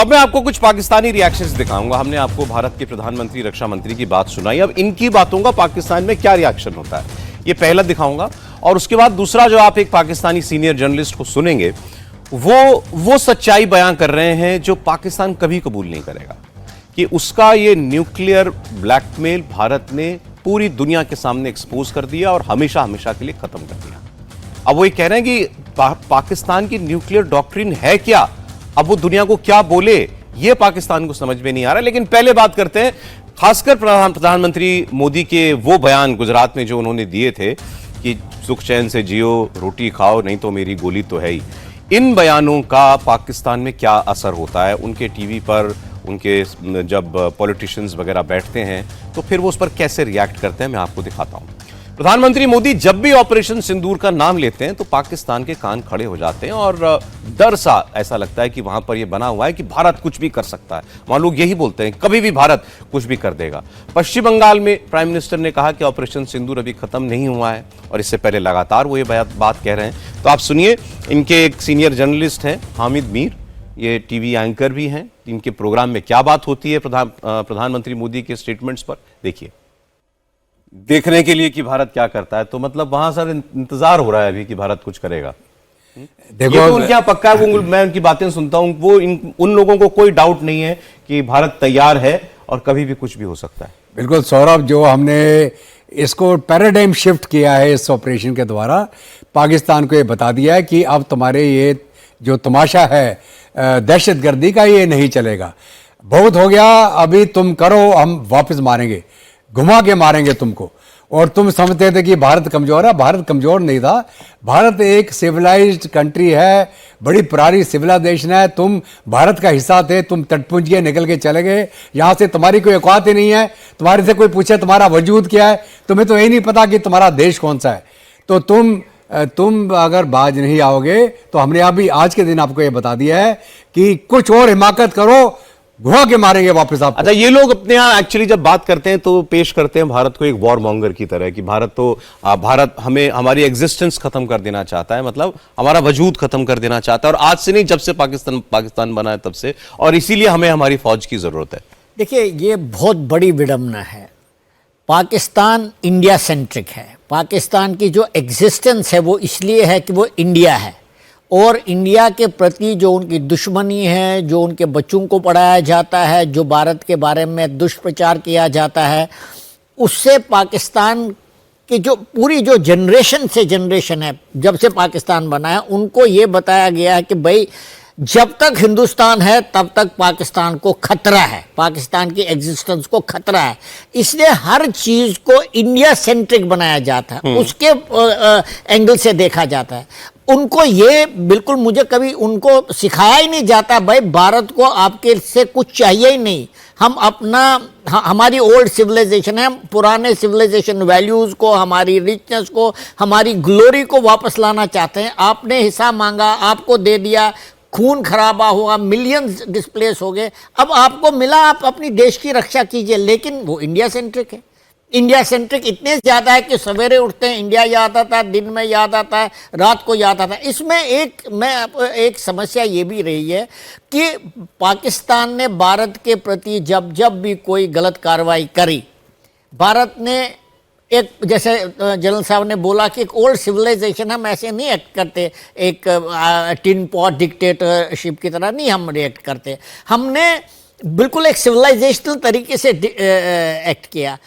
अब मैं आपको कुछ पाकिस्तानी रिएक्शंस दिखाऊंगा। हमने आपको भारत के प्रधानमंत्री, रक्षा मंत्री की बात सुनाई। अब इनकी बातों का पाकिस्तान में क्या रिएक्शन होता है, ये पहला दिखाऊंगा। और उसके बाद दूसरा, जो आप एक पाकिस्तानी सीनियर जर्नलिस्ट को सुनेंगे, वो सच्चाई बयां कर रहे हैं जो पाकिस्तान कभी कबूल नहीं करेगा, कि उसका ये न्यूक्लियर ब्लैकमेल भारत ने पूरी दुनिया के सामने एक्सपोज कर दिया और हमेशा हमेशा के लिए खत्म कर दिया। अब वो ये कह रहे हैं कि पाकिस्तान की न्यूक्लियर डॉक्ट्रिन है क्या, अब वो दुनिया को क्या बोले, ये पाकिस्तान को समझ में नहीं आ रहा। लेकिन पहले बात करते हैं खासकर प्रधानमंत्री मोदी के वो बयान गुजरात में जो उन्होंने दिए थे कि सुख चैन से जियो, रोटी खाओ, नहीं तो मेरी गोली तो है ही। इन बयानों का पाकिस्तान में क्या असर होता है, उनके टीवी पर उनके जब पॉलिटिशियंस वगैरह बैठते हैं तो फिर वो उस पर कैसे रिएक्ट करते हैं, मैं आपको दिखाता हूं। प्रधानमंत्री मोदी जब भी ऑपरेशन सिंदूर का नाम लेते हैं तो पाकिस्तान के कान खड़े हो जाते हैं और डर सा ऐसा लगता है कि वहां पर यह बना हुआ है कि भारत कुछ भी कर सकता है। वहां लोग यही बोलते हैं कभी भी भारत कुछ भी कर देगा। पश्चिम बंगाल में प्राइम मिनिस्टर ने कहा कि ऑपरेशन सिंदूर अभी खत्म नहीं हुआ है और इससे पहले लगातार वो ये बात कह रहे हैं। तो आप सुनिए, इनके एक सीनियर जर्नलिस्ट हैं हामिद मीर, ये टीवी एंकर भी हैं, इनके प्रोग्राम में क्या बात होती है प्रधानमंत्री मोदी के स्टेटमेंट्स पर, देखिए। देखने के लिए कि भारत क्या करता है, तो मतलब वहां सर इंतजार हो रहा है अभी कि भारत कुछ करेगा। देखो, ये तो उनके यहाँ पक्का है, मैं उनकी बातें सुनता हूं, वो उन लोगों को कोई डाउट नहीं है कि भारत तैयार है और कभी भी कुछ भी हो सकता है। बिल्कुल सौरभ, जो हमने इसको पैराडाइम शिफ्ट किया है इस ऑपरेशन के द्वारा, पाकिस्तान को ये बता दिया है कि अब तुम्हारे ये जो तमाशा है दहशतगर्दी का, ये नहीं चलेगा, बहुत हो गया, अभी तुम करो, हम वापस मारेंगे, घुमा के मारेंगे तुमको। और तुम समझते थे कि भारत कमजोर है, भारत कमजोर नहीं था। भारत एक सिविलाइज्ड कंट्री है, बड़ी पुरानी सिविलाइजेशन है। तुम भारत का हिस्सा थे, तुम तटपुंज के निकल के चले गए, यहाँ से तुम्हारी कोई औकात ही नहीं है। तुम्हारे से कोई पूछे तुम्हारा वजूद क्या है, तुम्हें तो यही नहीं पता कि तुम्हारा देश कौन सा है। तो तुम अगर बाज नहीं आओगे तो हमने अभी आज के दिन आपको ये बता दिया है कि कुछ और हिमाकत करो, घुमा के मारेंगे वापस आप। अच्छा, ये लोग अपने यहाँ एक्चुअली जब बात करते हैं तो पेश करते हैं भारत को एक वॉर मॉन्गर की तरह, कि भारत हमें हमारी एग्जिस्टेंस खत्म कर देना चाहता है, मतलब हमारा वजूद खत्म कर देना चाहता है, और आज से नहीं, जब से पाकिस्तान बना है तब से, और इसीलिए हमें हमारी फौज की जरूरत है। देखिए, ये बहुत बड़ी विडंबना है। पाकिस्तान इंडिया सेंट्रिक है। पाकिस्तान की जो एग्जिस्टेंस है वो इसलिए है कि वो इंडिया है, और इंडिया के प्रति जो उनकी दुश्मनी है, जो उनके बच्चों को पढ़ाया जाता है, जो भारत के बारे में दुष्प्रचार किया जाता है, उससे पाकिस्तान की जो पूरी जो जनरेशन से जनरेशन है, जब से पाकिस्तान बना है, उनको ये बताया गया है कि भाई जब तक हिंदुस्तान है तब तक पाकिस्तान को खतरा है, पाकिस्तान की एग्जिस्टेंस को खतरा है। इसलिए हर चीज़ को इंडिया सेंट्रिक बनाया जाता है, उसके एंगल से देखा जाता है। उनको ये बिल्कुल, मुझे कभी उनको सिखाया ही नहीं जाता भाई भारत को आपके से कुछ चाहिए ही नहीं, हम हमारी ओल्ड सिविलाइजेशन है, हम पुराने सिविलाइजेशन वैल्यूज़ को, हमारी रिचनेस को, हमारी ग्लोरी को वापस लाना चाहते हैं। आपने हिस्सा मांगा, आपको दे दिया, खून खराबा हुआ, मिलियंस डिस्प्लेस हो गए, अब आपको मिला, आप अपनी देश की रक्षा कीजिए। लेकिन वो इंडिया सेंट्रिक है। इंडिया सेंट्रिक इतने ज़्यादा है कि सवेरे उठते हैं इंडिया याद आता है, दिन में याद आता है, रात को याद आता है। इसमें एक समस्या ये भी रही है कि पाकिस्तान ने भारत के प्रति जब भी कोई गलत कार्रवाई करी, भारत ने एक, जैसे जनरल साहब ने बोला कि एक ओल्ड सिविलाइजेशन, हम ऐसे नहीं एक्ट करते, एक टिन पॉट डिक्टेटरशिप की तरह नहीं हम रिएक्ट करते। हमने बिल्कुल एक सिविलाइजेशनल तरीके से एक्ट किया।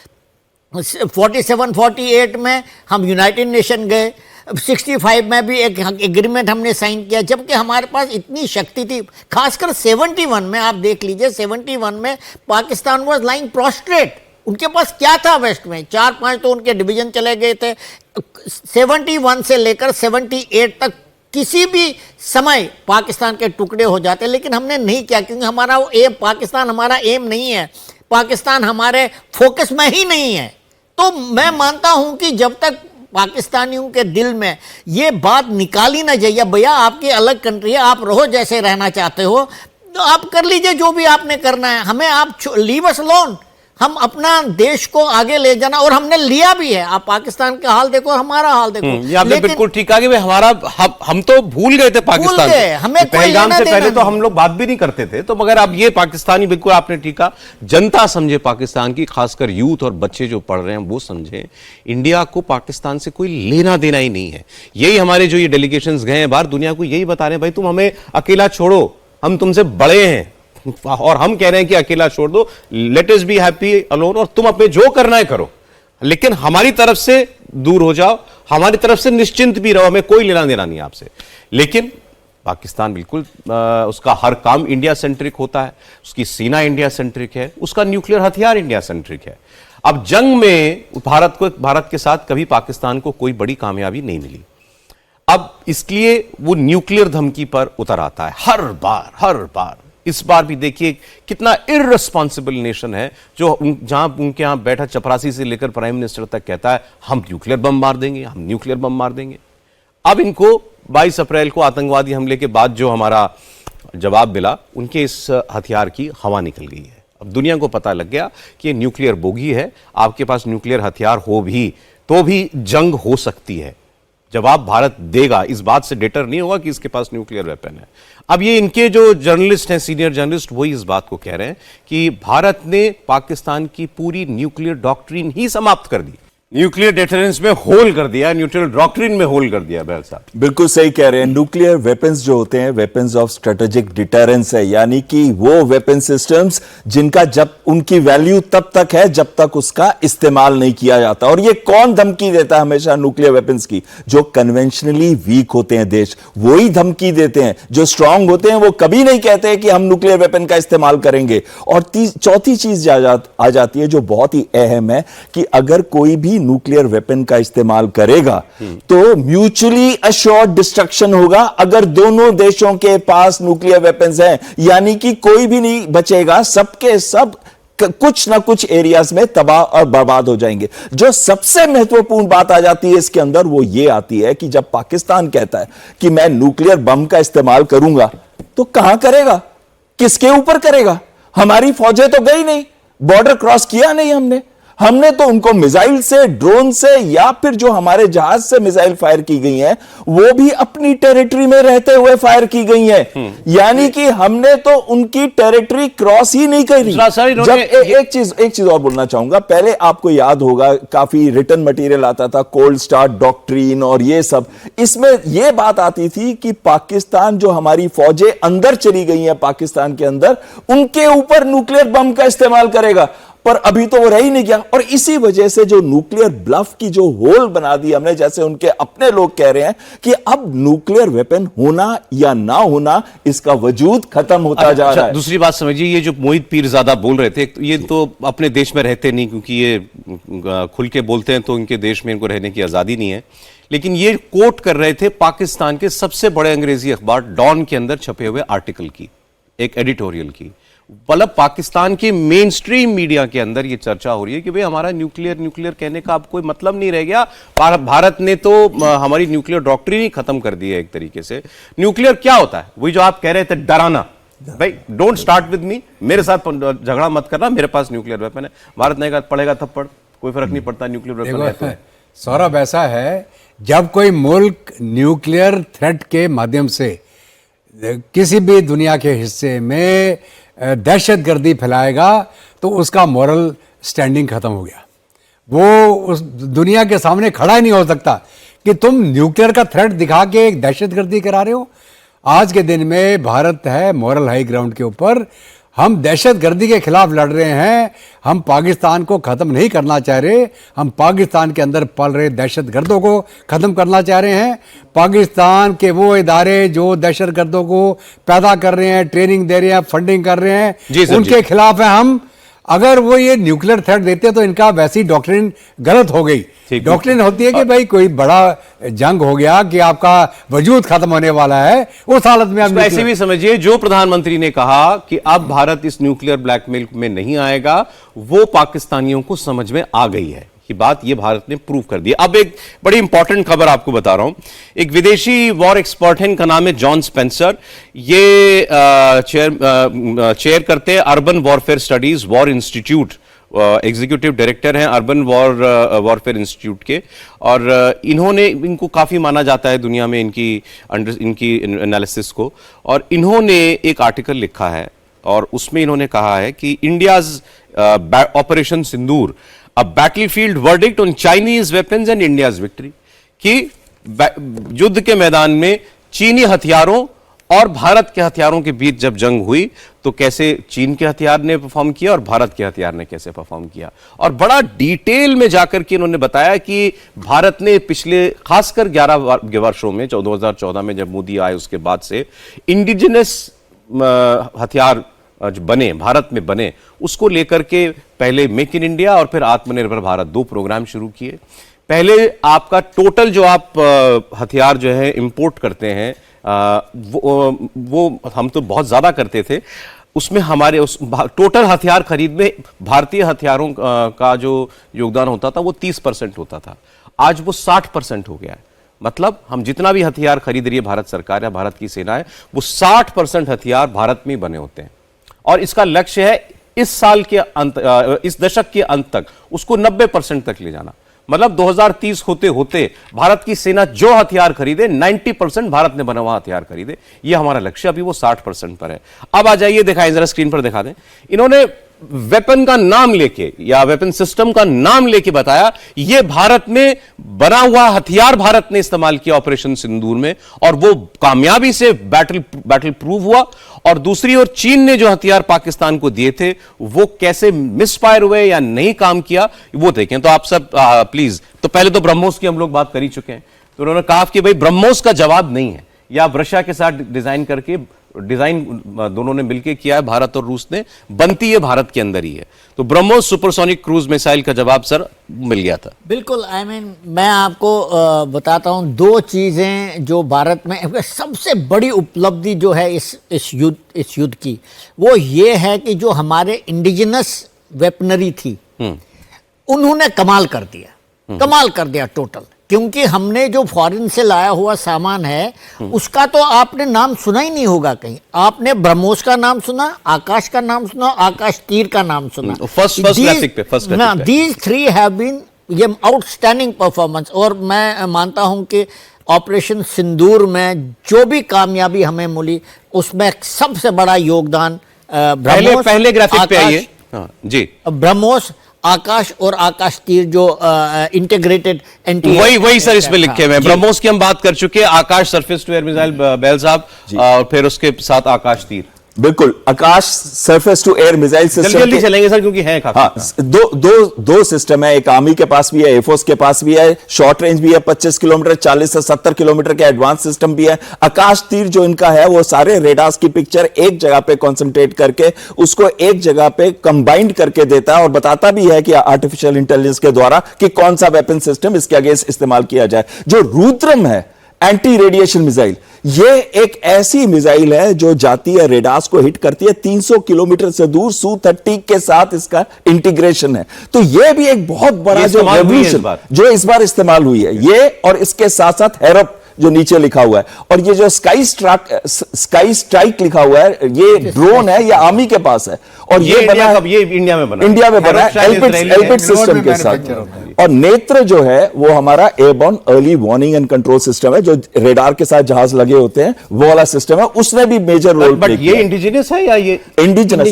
47-48 में हम यूनाइटेड नेशन गए, 65 में भी एक एग्रीमेंट हमने साइन किया, जबकि हमारे पास इतनी शक्ति थी। खासकर 71 में आप देख लीजिए, 71 में पाकिस्तान वाज लाइंग प्रोस्ट्रेट। उनके पास क्या था वेस्ट में, 4-5 तो उनके डिवीजन चले गए थे। 71 से लेकर 78 तक किसी भी समय पाकिस्तान के टुकड़े हो जाते, लेकिन हमने नहीं किया, क्योंकि हमारा वो एम, पाकिस्तान हमारा एम नहीं है, पाकिस्तान हमारे फोकस में ही नहीं है। तो मैं मानता हूं कि जब तक पाकिस्तानियों के दिल में ये बात निकाली ना जाइए, भैया आपकी अलग कंट्री है, आप रहो जैसे रहना चाहते हो, तो आप कर लीजिए जो भी आपने करना है, हमें आप लीव अस अलोन। हम अपना देश को आगे ले जाना, और हमने लिया भी है। आप पाकिस्तान का हाल देखो, हमारा हाल देखो। ये आपने बिल्कुल ठीक कहा कि भाई हम तो भूल गए थे पाकिस्तान गए, हमें कोई पहलगाम लेना से देना पहले तो नहीं। हम लोग बात भी नहीं करते थे। तो मगर अब ये पाकिस्तानी, बिल्कुल आपने ठीक कहा, जनता समझे पाकिस्तान की, खासकर यूथ और बच्चे जो पढ़ रहे हैं वो समझे इंडिया को पाकिस्तान से कोई लेना देना ही नहीं है। यही हमारे जो ये डेलीगेशंस गए हैं बाहर, दुनिया को यही बता रहे हैं भाई तुम हमें अकेला छोड़ो, हम तुमसे बड़े हैं, और हम कह रहे हैं कि अकेला छोड़ दो, let us be happy alone, और तुम अपने जो करना है करो, लेकिन हमारी तरफ से दूर हो जाओ, हमारी तरफ से निश्चिंत भी रहो, हमें कोई लेना देना नहीं आपसे। लेकिन पाकिस्तान बिल्कुल उसका हर काम इंडिया सेंट्रिक होता है, उसकी सीना इंडिया सेंट्रिक है, उसका न्यूक्लियर हथियार इंडिया सेंट्रिक है। अब जंग में भारत के साथ कभी पाकिस्तान को कोई बड़ी कामयाबी नहीं मिली। अब इसलिए वो न्यूक्लियर धमकी पर उतर आता है हर बार। इस बार भी देखिए कितना इररिस्पॉन्सिबल नेशन है जो जहां उनके यहां बैठा चपरासी से लेकर प्राइम मिनिस्टर तक कहता है हम न्यूक्लियर बम मार देंगे। अब इनको 22 अप्रैल को आतंकवादी हमले के बाद जो हमारा जवाब मिला, उनके इस हथियार की हवा निकल गई है। अब दुनिया को पता लग गया कि ये न्यूक्लियर बोगी है, आपके पास न्यूक्लियर हथियार हो भी तो भी जंग हो सकती है। जवाब भारत देगा, इस बात से डिटर नहीं होगा कि इसके पास न्यूक्लियर वेपन है। अब ये इनके जो जर्नलिस्ट हैं, सीनियर जर्नलिस्ट, वही इस बात को कह रहे हैं कि भारत ने पाकिस्तान की पूरी न्यूक्लियर डॉक्ट्रिन ही समाप्त कर दी, न्यूक्लियर डिटरेंस में होल कर दिया, न्यूक्लियर डॉक्ट्रिन में होल कर दिया। बहल साहब बिल्कुल सही कह रहे हैं। न्यूक्लियर वेपन्स जो होते हैं वेपन्स ऑफ स्ट्रेटेजिक डिटरेंस है, यानी कि वो वेपन सिस्टम्स जिनका जब उनकी वैल्यू तब तक है जब तक उसका इस्तेमाल नहीं किया जाता। और ये कौन धमकी देता है हमेशा न्यूक्लियर वेपन्स की? जो कन्वेंशनली वीक होते हैं देश, वही धमकी देते हैं। जो स्ट्रांग होते हैं वो कभी नहीं कहते हैं कि हम न्यूक्लियर वेपन का इस्तेमाल करेंगे। और चौथी चीज आ जाती है जो बहुत ही अहम है कि अगर कोई भी न्यूक्लियर वेपन का इस्तेमाल करेगा तो म्यूचुअली अश्योर्ड डिस्ट्रक्शन होगा। अगर दोनों देशों के पास न्यूक्लियर वेपन्स हैं, यानी कि कोई भी नहीं बचेगा, सबके सब कुछ ना कुछ एरियाज में तबाह और बर्बाद हो जाएंगे। जो सबसे महत्वपूर्ण बात आ जाती है इसके अंदर वो ये आती है कि जब पाकिस्तान कहता है कि मैं न्यूक्लियर बम का इस्तेमाल करूंगा, तो कहां करेगा, किसके ऊपर करेगा? हमारी फौजें तो गई नहीं, बॉर्डर क्रॉस किया नहीं हमने तो उनको मिसाइल से, ड्रोन से, या फिर जो हमारे जहाज से मिसाइल फायर की गई हैं वो भी अपनी टेरिटरी में रहते हुए फायर की गई हैं। यानी कि हमने तो उनकी टेरिटरी क्रॉस ही नहीं करी। जब एक चीज और बोलना चाहूंगा, पहले आपको याद होगा काफी रिटर्न मटेरियल आता था, कोल्ड स्टार्ट डॉक्ट्रिन और ये सब, इसमें यह बात आती थी कि पाकिस्तान जो हमारी फौजें अंदर चली गई हैं पाकिस्तान के अंदर, उनके ऊपर न्यूक्लियर बम का इस्तेमाल करेगा। पर अभी तो वो रह ही नहीं गया। और इसी वजह से जो न्यूक्लियर ब्लफ की जो होल बना दी हमने, जैसे उनके अपने लोग कह रहे हैं कि अब न्यूक्लियर वेपन होना या ना होना, इसका वजूद खत्म होता जा रहा है। दूसरी बात समझिए, ये जो मोहित पीरजादा बोल रहे थे, ये तो अपने देश में रहते नहीं, क्योंकि ये खुल के बोलते हैं तो इनके देश में इनको रहने की आजादी नहीं है। लेकिन ये कोट कर रहे थे पाकिस्तान के सबसे बड़े अंग्रेजी अखबार डॉन के अंदर छपे हुए आर्टिकल की, एक एडिटोरियल की। मतलब पाकिस्तान के मेन स्ट्रीम मीडिया के अंदर यह चर्चा हो रही है कि भाई हमारा न्यूक्लियर कहने का अब कोई मतलब नहीं रह गया। भारत ने तो हमारी न्यूक्लियर डॉक्ट्रिन ही खत्म कर दी है एक तरीके से। न्यूक्लियर क्या होता है? वही जो आप कह रहे थे, डराना। भाई डोंट स्टार्ट विद मी, मेरे साथ झगड़ा मत करना, मेरे पास न्यूक्लियर वेपन है। भारत ने कहा पड़ेगा थप्पड़, कोई फर्क नहीं पड़ता, न्यूक्लियर वेपन है तो। सौरभ, ऐसा है जब कोई मुल्क न्यूक्लियर थ्रेट के माध्यम से किसी भी दुनिया के हिस्से में दहशतगर्दी फैलाएगा तो उसका मॉरल स्टैंडिंग खत्म हो गया। वो उस दुनिया के सामने खड़ा ही नहीं हो सकता कि तुम न्यूक्लियर का थ्रेट दिखा के एक दहशतगर्दी करा रहे हो। आज के दिन में भारत है मॉरल हाई ग्राउंड के ऊपर। हम दहशतगर्दी के खिलाफ लड़ रहे हैं, हम पाकिस्तान को ख़त्म नहीं करना चाह रहे, हम पाकिस्तान के अंदर पल रहे दहशतगर्दों को ख़त्म करना चाह रहे हैं। पाकिस्तान के वो इदारे जो दहशतगर्दों को पैदा कर रहे हैं, ट्रेनिंग दे रहे हैं, फंडिंग कर रहे हैं, उनके खिलाफ है हम। अगर वो ये न्यूक्लियर थ्रेट देते तो इनका वैसी डॉक्ट्रिन गलत हो गई। डॉक्ट्रिन होती है कि भाई कोई बड़ा जंग हो गया कि आपका वजूद खत्म होने वाला है, उस हालत में आप ऐसे भी समझिए जो प्रधानमंत्री ने कहा कि अब भारत इस न्यूक्लियर ब्लैकमेल में नहीं आएगा, वो पाकिस्तानियों को समझ में आ गई है। ये बात ये भारत ने प्रूव कर दी। अब एक बड़ी इंपॉर्टेंट खबर आपको बता रहा हूं। एक विदेशी वॉर एक्सपर्ट है, इनका नाम है जॉन स्पेंसर। ये चेयर करते हैं urban warfare studies war institute executive director हैं अर्बन वॉरफेयर इंस्टीट्यूट के, और इन्होंने, इनको काफ़ी माना जाता है दुनिया में इनकी एनालिसिस को, और इन्होंने एक आर्टिकल लिखा है और उसमें इन्होंने कहा है कि India's operation Sindoor, a battlefield verdict on Chinese weapons and India's victory, कि युद्ध के मैदान में चीनी हथियारों और भारत के हथियारों के बीच जब जंग हुई तो कैसे चीन के हथियार ने परफॉर्म किया और भारत के हथियार ने कैसे परफॉर्म किया, और बड़ा डिटेल में जाकर के इन्होंने बताया कि भारत ने पिछले खासकर 11 वर्षों में, 2014 में जब मोदी आए उसके बाद से इंडिजिनस हथियार जो बने, भारत में बने, उसको लेकर के पहले मेक इन इंडिया और फिर आत्मनिर्भर भारत 2 प्रोग्राम शुरू किए। पहले आपका टोटल जो आप हथियार जो है इंपोर्ट करते हैं, वो हम तो बहुत ज्यादा करते थे, उसमें हमारे उस टोटल हथियार खरीद में भारतीय हथियारों का जो योगदान होता था वो 30% होता था, आज वो 60% हो गया है। मतलब हम जितना भी हथियार खरीद रही है भारत सरकार या भारत की सेना है, वो 60% हथियार भारत में बने होते हैं, और इसका लक्ष्य है इस साल के अंत, इस दशक के अंत तक उसको 90% तक ले जाना। मतलब 2030 होते होते भारत की सेना जो हथियार खरीदे 90% भारत ने बना हुआ हथियार खरीदे, ये हमारा लक्ष्य। अभी वो 60% पर है। अब आ जाइए, दिखाएं जरा, स्क्रीन पर दिखा दें। इन्होंने वेपन का नाम लेके या वेपन सिस्टम का नाम लेके बताया ये भारत में बना हुआ हथियार भारत ने इस्तेमाल किया ऑपरेशन सिंदूर में, और वो कामयाबी से बैटल प्रूव हुआ। और दूसरी ओर चीन ने जो हथियार पाकिस्तान को दिए थे वो कैसे मिसफायर हुए या नहीं काम किया, वो देखें। तो आप सब प्लीज, तो पहले तो ब्रह्मोस की हम लोग बात कर ही चुके हैं, तो उन्होंने कहा कि भाई ब्रह्मोस का जवाब नहीं है, या रशिया के साथ डिजाइन करके, डिजाइन दोनों ने मिलकर किया है, भारत और रूस ने, बनती है भारत के अंदर ही है। तो ब्रह्मोस सुपरसोनिक क्रूज मिसाइल का जवाब सर मिल गया था। बिल्कुल, मैं आपको बताता हूं 2 चीजें जो भारत में सबसे बड़ी उपलब्धि जो है इस युद्ध की, वो ये है कि जो हमारे इंडिजिनस वेपनरी थी उन्होंने कमाल कर दिया टोटल। क्योंकि हमने जो फॉरेन से लाया हुआ सामान है उसका तो आपने नाम सुना ही नहीं होगा कहीं। आपने ब्रह्मोस का नाम सुना, आकाश का नाम सुना, आकाश तीर का नाम सुना। फर्स्ट ग्राफिक पे दीज 3 हैव बीन ये आउटस्टैंडिंग परफॉर्मेंस। और मैं मानता हूं कि ऑपरेशन सिंदूर में जो भी कामयाबी हमें मिली उसमें सबसे बड़ा योगदान पहले ग्राफिक पे आइए जी, ब्रह्मोस, आकाश और आकाश तीर जो इंटीग्रेटेड एंटी, वही सर इसमें लिखे हुए हैं। ब्रह्मोस की हम बात कर चुके हैं, Akash surface to air missile बैल साहब, और फिर उसके साथ आकाश तीर। बिल्कुल, Akash surface to air missile system जल्दी चलेंगे सर क्योंकि है काफी। हाँ, दो सिस्टम है, एक आर्मी के पास भी है, एयरफोर्स के पास भी है, शॉर्ट रेंज भी है 25 किलोमीटर, 40 से 70 किलोमीटर के एडवांस सिस्टम भी है। आकाश तीर जो इनका है वो सारे रेडार्स की पिक्चर एक जगह पे कंसंट्रेट करके उसको एक जगह पे कंबाइंड करके देता है और बताता भी है कि आर्टिफिशियल इंटेलिजेंस के द्वारा कि कौन सा वेपन सिस्टम इसके अगेंस्ट इस्तेमाल किया जाए। जो रुद्रम है एंटी रेडिएशन मिसाइल, ये एक ऐसी मिसाइल है जो जाती है, रेडार्स को हिट करती है 300 किलोमीटर से दूर, Su-30 के साथ इसका इंटीग्रेशन है। तो ये भी एक बहुत बड़ा जो रेवोल्यूशन जो इस बार इस्तेमाल हुई है, ये और इसके साथ साथ हेरप जो नीचे लिखा हुआ है, और ये जो स्काई स्ट्राइक लिखा हुआ है, ये ड्रोन है, ये आर्मी के पास है, और ये बना है, ये इंडिया में बना है एल्पिट सिस्टम के साथ। और नेत्र जो है वो हमारा airborne early warning and control system है, जो रेडार के साथ जहाज लगे होते हैं वो वाला सिस्टम है, उसने भी मेजर रोल प्ले किया। ये इंडिजिनस है या ये इंडिजिनस?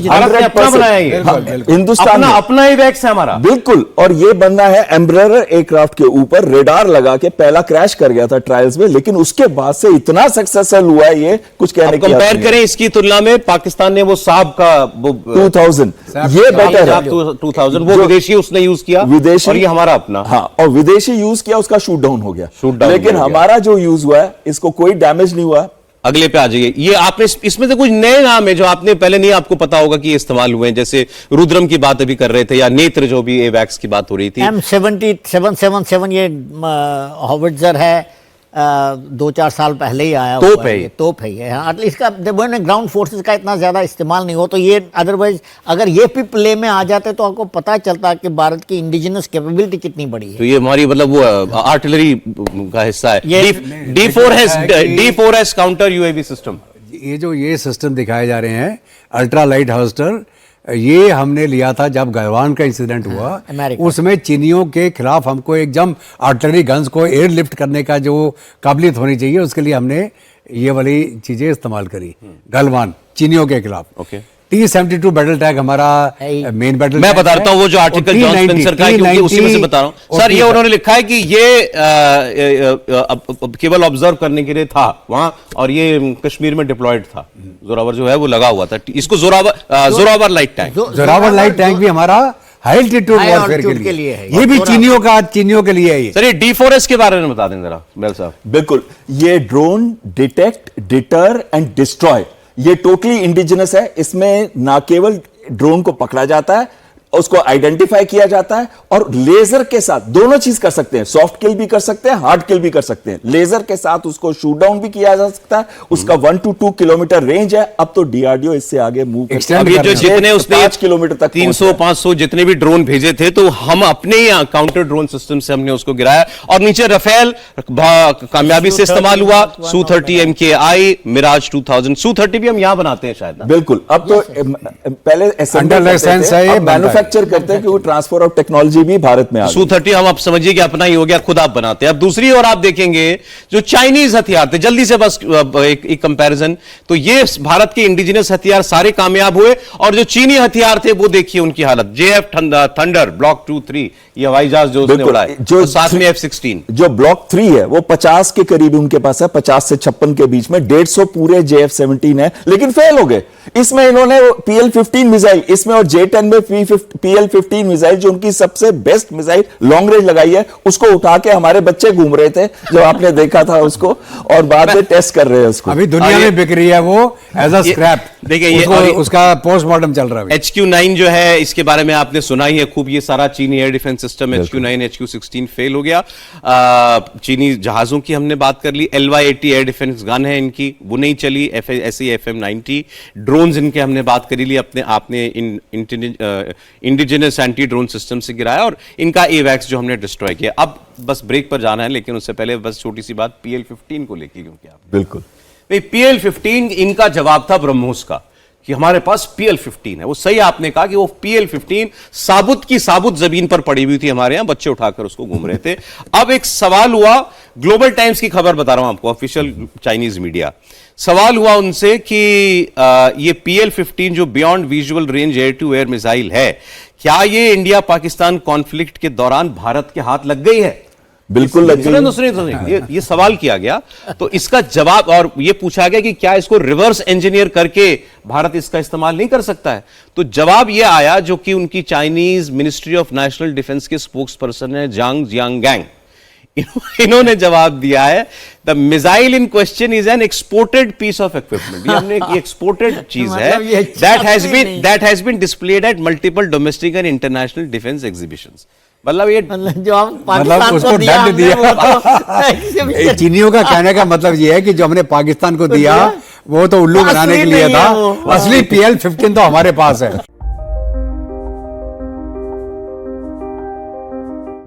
हिंदुस्तान अपना ही वैक्स है हमारा, बिल्कुल। और ये बनना है एम्ब्रेयर एयरक्राफ्ट के ऊपर, रेडार लगा के पहला क्रैश कर गया था ट्रायल्स में, लेकिन उसके बाद से इतना सक्सेसफुल हुआ है, ये कुछ कहने की कंपेयर करें इसकी तुलना में, पाकिस्तान ने वो साहब का 2000 ये बेटर है, 2000 वो विदेशी उसने यूज किया, विदेशी, और ये हमारा अपना। हाँ, और विदेशी यूज किया, उसका शूट डाउन हो गया, लेकिन हमारा जो यूज हुआ है इसको कोई डैमेज नहीं हुआ। अगले पे आ जाइए। ये आपने इसमें से कुछ नए नाम है जो आपने पहले नहीं आपको पता होगा कि ये इस्तेमाल हुए हैं, जैसे रुद्रम की बात अभी कर रहे थे, या नेत्र जो भी एवैक्स की बात हो रही थी। M777 ये हॉविट्जर है, 2-4 साल पहले ही आया, तोप है ये। हाँ, इसका ग्राउंड फोर्सेस का इतना ज्यादा इस्तेमाल नहीं हो, तो ये अदरवाइज अगर ये भी प्ले में आ जाते तो आपको पता चलता कि भारत की इंडिजिनस कैपेबिलिटी कितनी बड़ी है। तो ये हमारी मतलब वो आर्टिलरी का हिस्सा है। D4S counter UAV system. ये जो ये सिस्टम दिखाए जा रहे हैं, अल्ट्रा लाइट हॉस्टर ये हमने लिया था जब गलवान का इंसिडेंट हुआ, अमेरिका। उसमें चीनियों के खिलाफ हमको एकदम आर्टिलरी गन्स को एयरलिफ्ट करने का जो काबिलियत होनी चाहिए, उसके लिए हमने ये वाली चीजें इस्तेमाल करी गलवान चीनियों के खिलाफ। ओके। T-72 बैटल टैंक हमारा मेन बैटल मैं बता रहा हूँ वो जो आर्टिकल जॉन स्पेंसर का है, क्योंकि उसी में से बता रहा हूँ सर। ये उन्होंने लिखा है कि ये केवल ऑब्जर्व करने के लिए था वहां, और ये कश्मीर में डिप्लॉयड था। जोरावर जो है वो लगा हुआ था, इसको Zorawar light tank. Zorawar light tank भी हमारा high altitude High warfare altitude के के लिए लिए है। ये भी जोरावर। चीनियों के लिए है ये। सर ये D4S के बारे में बता दें जरा बेल साहब। बिल्कुल, ये drone detect, deter and destroy, ये टोटली इंडिजिनस है। इसमें ना केवल ड्रोन को पकड़ा जाता है, उसको आइडेंटिफाई किया जाता है, और लेजर के साथ दोनों चीज कर सकते हैं। सॉफ्ट किल भी कर सकते हैं, हार्ड किल भी कर सकते हैं। लेजर के साथ उसको शूट डाउन भी किया जा सकता है। उसका 1 to 2 किलोमीटर रेंज है। अब तो डीआरडीओ इससे आगे मूव Extend अब ये जो जितने उसने 5 किलोमीटर तक 300-500 जितने भी ड्रोन भेजे थे, तो हम अपने ही काउंटर ड्रोन सिस्टम से हमने उसको गिराया। और नीचे राफेल कामयाबी से इस्तेमाल हुआ, Su-30 MKI, मिराज 2000, Su-30 भी हम यहां बनाते हैं शायद ना? बिल्कुल। अब तो पहले Under license है, ये बनता है। मैन्युफैक्चर करते हैं, क्योंकि ट्रांसफर ऑफ टेक्नोलॉजी भी भारत में आ गई। Su-30 हम आप समझिए कि अपना ही हो गया, खुद आप बनाते हैं। अब दूसरी ओर आप देखेंगे जो चाइनीज हथियार थे, जल्दी से बस एक कंपैरिजन, तो ये भारत के इंडिजिनस हथियार सारे कामयाब हुए, और जो चीनी हथियार थे वो देखिए उनकी हालत। JF थंडर ब्लॉक 2-3, ये हवाई जहाज जो उसने उड़ाए, जो साथ में F-16, जो ब्लॉक 3 है वो 50 के करीब उनके पास है, 50 से 56 के बीच में। 150 पूरे JF-17 है, लेकिन फेल हो गए। इसमें इन्होंने PL-15 मिसाइल, इसमें और J-10 में PL-15 मिसाइल, जो उनकी सबसे बेस्ट मिसाइल लॉन्ग रेंज लगाई है, उसको उठा के हमारे बच्चे घूम रहे थे, जो आपने देखा था उसको, और बाद में टेस्ट कर रहे हैं उसको। अभी दुनिया में बिक रही है वो एज अ स्क्रैप। देखिए ये उसका पोस्टमार्टम चल रहा है। HQ-9 जो है, इसके बारे में आपने सुना ही है खूब। ये सारा चीनी air defence system HQ-9, HQ-16 fail हो गया। चीनी जहाजों की हमने बात कर ली। LY-80 एयर डिफेंस गन है इनकी, वो नहीं चली। ऐसे FM-90 ड्रोन इनके हमने बात करी ली। अपने आपने इंडिजिनस एंटी ड्रोन सिस्टम से गिराया, और इनका AWACS जो हमने डिस्ट्रॉय किया। अब बस ब्रेक पर जाना है, लेकिन उससे पहले बस छोटी सी बात PL-15 को लेकर, क्योंकि आप बिल्कुल PL-15 इनका जवाब था ब्रह्मोस का कि हमारे पास PL-15 है। वो सही आपने कहा कि वो PL-15 साबुत की साबुत जमीन पर पड़ी हुई थी हमारे यहां, बच्चे उठाकर उसको घूम रहे थे। अब एक सवाल हुआ, ग्लोबल टाइम्स की खबर बता रहा हूं आपको, ऑफिशियल चाइनीज मीडिया, सवाल हुआ उनसे कि ये PL-15 जो beyond visual range air to air missile है, क्या ये इंडिया पाकिस्तान कॉन्फ्लिक्ट के दौरान भारत के हाथ लग गई है? बिल्कुल लग गई। सुनिए, ये सवाल किया गया, तो इसका जवाब, और ये पूछा गया कि क्या इसको रिवर्स इंजीनियर करके भारत इसका इस्तेमाल नहीं कर सकता है? तो जवाब ये आया, जो कि उनकी Chinese ministry of national defence के स्पोक्स पर्सन है जांग जियांगैंग, इन्होंने जवाब दिया है, the missile in question is an exported piece of equipment. ये हमने एक्सपोर्टेड चीज है, that has been displayed at multiple domestic and international defence exhibitions. मतलब ये जो हम पाकिस्तान उसको को दिया, दंड दिया। चीनियों का कहने का मतलब ये है कि जो हमने पाकिस्तान को दिया वो तो उल्लू बनाने के लिए था, असली PL-15 तो हमारे पास है।